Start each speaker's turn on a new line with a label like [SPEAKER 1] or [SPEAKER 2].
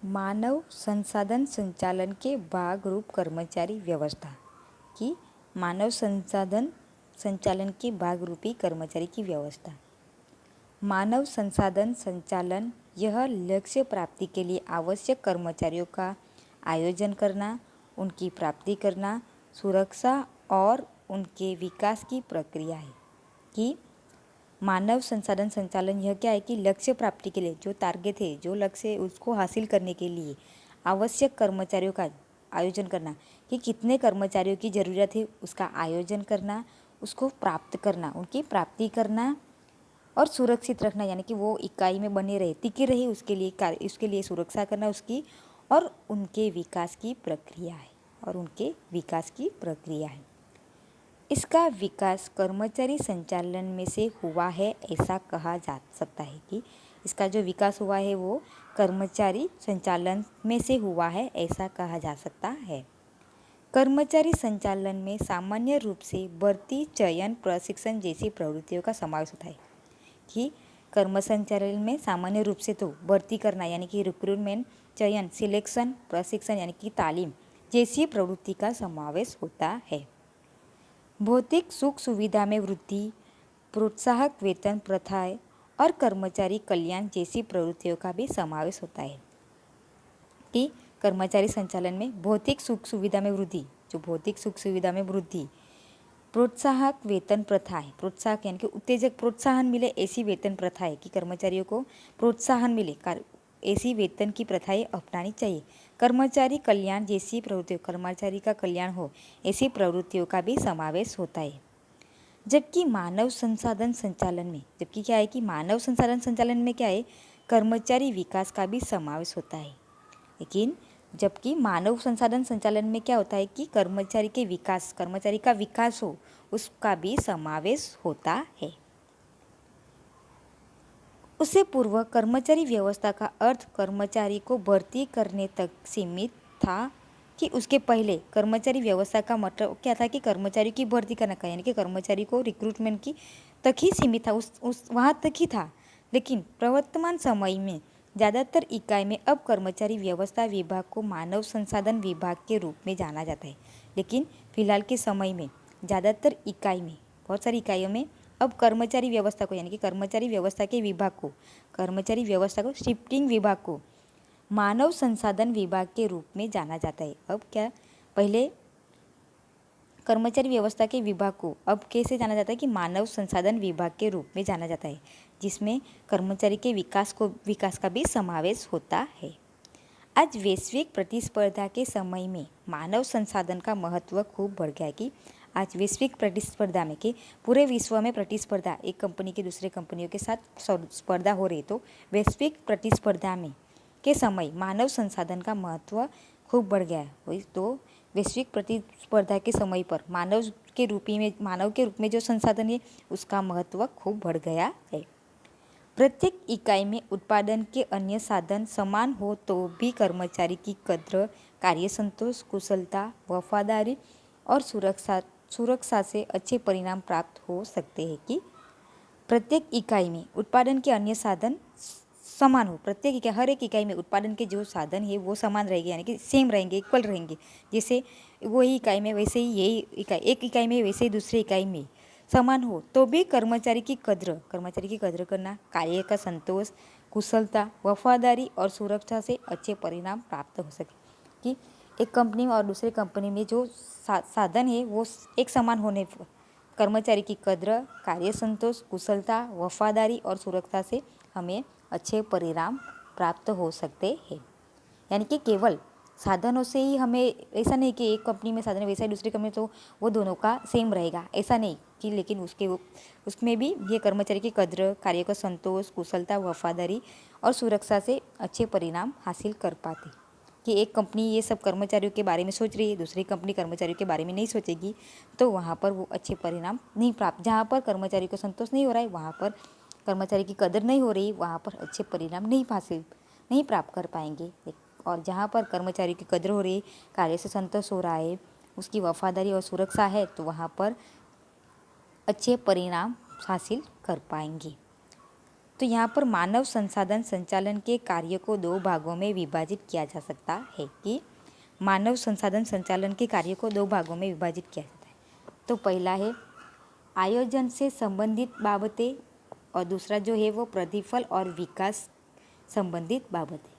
[SPEAKER 1] मानव संसाधन संचालन के भाग रूप कर्मचारी व्यवस्था की मानव संसाधन संचालन के भाग रूपी कर्मचारी की व्यवस्था। मानव संसाधन संचालन यह लक्ष्य प्राप्ति के लिए आवश्यक कर्मचारियों का आयोजन करना, उनकी प्राप्ति करना, सुरक्षा और उनके विकास की प्रक्रिया है। कि मानव संसाधन संचालन यह क्या है कि लक्ष्य प्राप्ति के लिए जो टारगेट है, जो लक्ष्य है उसको हासिल करने के लिए आवश्यक कर्मचारियों का आयोजन करना, कि कितने कर्मचारियों की ज़रूरत है उसका आयोजन करना, उसको प्राप्त करना, उनकी प्राप्ति करना और सुरक्षित रखना, यानी कि वो इकाई में बने रहे, टिके रहे, उसके लिए सुरक्षा करना उसकी, और उनके विकास की प्रक्रिया है। इसका विकास कर्मचारी संचालन में से हुआ है ऐसा कहा जा सकता है। कि इसका जो विकास हुआ है वो कर्मचारी संचालन में से हुआ है ऐसा कहा जा सकता है। कर्मचारी संचालन में सामान्य रूप से भर्ती, चयन, प्रशिक्षण जैसी प्रवृत्तियों का समावेश होता है। कि कर्म संचालन में सामान्य रूप से तो भर्ती करना यानी कि रिक्रूटमेंट, चयन, सिलेक्शन, प्रशिक्षण यानी कि तालीम जैसी प्रवृत्ति का समावेश होता है। भौतिक सुख सुविधा में वृद्धि, प्रोत्साहक वेतन प्रथाएं और कर्मचारी कल्याण जैसी प्रवृत्तियों का भी समावेश होता है। कि कर्मचारी संचालन में भौतिक सुख सुविधा में वृद्धि, जो भौतिक सुख सुविधा में वृद्धि, प्रोत्साहक वेतन प्रथाएं, प्रोत्साहक यानी कि उत्तेजक, प्रोत्साहन मिले ऐसी वेतन प्रथाएं, कि कर्मचारियों को प्रोत्साहन मिले ऐसी वेतन की प्रथाएं अपनानी चाहिए। कर्मचारी कल्याण जैसी प्रवृत्तियों, कर्मचारी का कल्याण हो ऐसी प्रवृत्तियों का भी समावेश होता है। जबकि मानव संसाधन संचालन में, जबकि क्या है कि मानव संसाधन संचालन में क्या है, कर्मचारी विकास का भी समावेश होता है। लेकिन जबकि मानव संसाधन संचालन में क्या होता है कि कर्मचारी का विकास हो उसका भी समावेश होता है। उससे पूर्व कर्मचारी व्यवस्था का अर्थ कर्मचारी को भर्ती करने तक सीमित था। कि उसके पहले कर्मचारी व्यवस्था का मतलब क्या था कि कर्मचारी की भर्ती करने का, यानी कि कर्मचारी को रिक्रूटमेंट की तक ही सीमित था, उस वहाँ तक ही था। लेकिन प्रवर्तमान समय में ज़्यादातर इकाई में अब कर्मचारी व्यवस्था विभाग को मानव संसाधन विभाग के रूप में जाना जाता है। लेकिन फिलहाल के समय में ज़्यादातर इकाई में, बहुत सारी इकाइयों में अब कर्मचारी व्यवस्था को, यानी कि कर्मचारी व्यवस्था के विभाग को, कर्मचारी व्यवस्था को, शिफ्टिंग विभाग को मानव संसाधन विभाग के रूप में जाना जाता है। अब क्या, पहले कर्मचारी व्यवस्था के विभाग को अब कैसे जाना जाता है कि मानव संसाधन विभाग के रूप में जाना जाता है, जिसमें कर्मचारी के विकास का भी समावेश होता है। आज वैश्विक प्रतिस्पर्धा के समय में मानव संसाधन का महत्व खूब बढ़ गया है। कि आज वैश्विक प्रतिस्पर्धा में, कि पूरे विश्व में प्रतिस्पर्धा, एक कंपनी की दूसरे कंपनियों के साथ स्पर्धा हो रही, तो वैश्विक प्रतिस्पर्धा में के समय मानव संसाधन का महत्व खूब बढ़ गया है। तो वैश्विक प्रतिस्पर्धा के समय पर मानव के रूप में जो संसाधन है उसका महत्व खूब बढ़ गया है। प्रत्येक इकाई में उत्पादन के अन्य साधन समान हो तो भी कर्मचारी की कद्र, कार्य संतोष, कुशलता, वफादारी और सुरक्षा से अच्छे परिणाम प्राप्त हो सकते हैं। कि प्रत्येक इकाई में उत्पादन के अन्य साधन समान हो, हर एक इकाई में उत्पादन के जो साधन है वो समान रहेंगे, यानी कि सेम रहेंगे, इक्वल रहेंगे। जैसे वही इकाई में वैसे ही एक इकाई में वैसे ही दूसरी इकाई में समान हो तो भी कर्मचारी की कद्र करना, कार्य का संतोष, कुशलता, वफादारी और सुरक्षा से अच्छे परिणाम प्राप्त हो सके। कि एक कंपनी और दूसरे कंपनी में जो साधन है वो एक समान होने पर कर्मचारी की कद्र, कार्य संतोष, कुशलता, वफादारी और सुरक्षा से हमें अच्छे परिणाम प्राप्त हो सकते हैं। यानी कि केवल साधनों से ही हमें, ऐसा नहीं कि एक कंपनी में साधन वैसा ही दूसरी कंपनी तो वो दोनों का सेम रहेगा, ऐसा नहीं। कि लेकिन उसमें भी ये कर्मचारी की कद्र, कार्य का संतोष, कुशलता, वफादारी और सुरक्षा से अच्छे परिणाम हासिल कर पाते। कि एक कंपनी ये सब कर्मचारियों के बारे में सोच रही है, दूसरी कंपनी कर्मचारियों के बारे में नहीं सोचेगी, तो वहाँ पर वो अच्छे परिणाम नहीं प्राप्त, जहाँ पर कर्मचारी को संतोष नहीं हो रहा है, वहाँ पर कर्मचारी की कदर नहीं हो रही, वहाँ पर अच्छे परिणाम नहीं प्राप्त कर पाएंगे। और जहाँ पर कर्मचारी की कदर हो रही, कार्य से संतोष हो रहा है, उसकी वफादारी और सुरक्षा है, तो वहाँ पर अच्छे परिणाम हासिल कर पाएंगे। तो यहाँ पर मानव संसाधन संचालन के कार्य को दो भागों में विभाजित किया जा सकता है कि मानव संसाधन संचालन के कार्य को दो भागों में विभाजित किया जाता है। तो पहला है आयोजन से संबंधित बाबतें और दूसरा जो है वो प्रतिफल और विकास संबंधित बाबतें।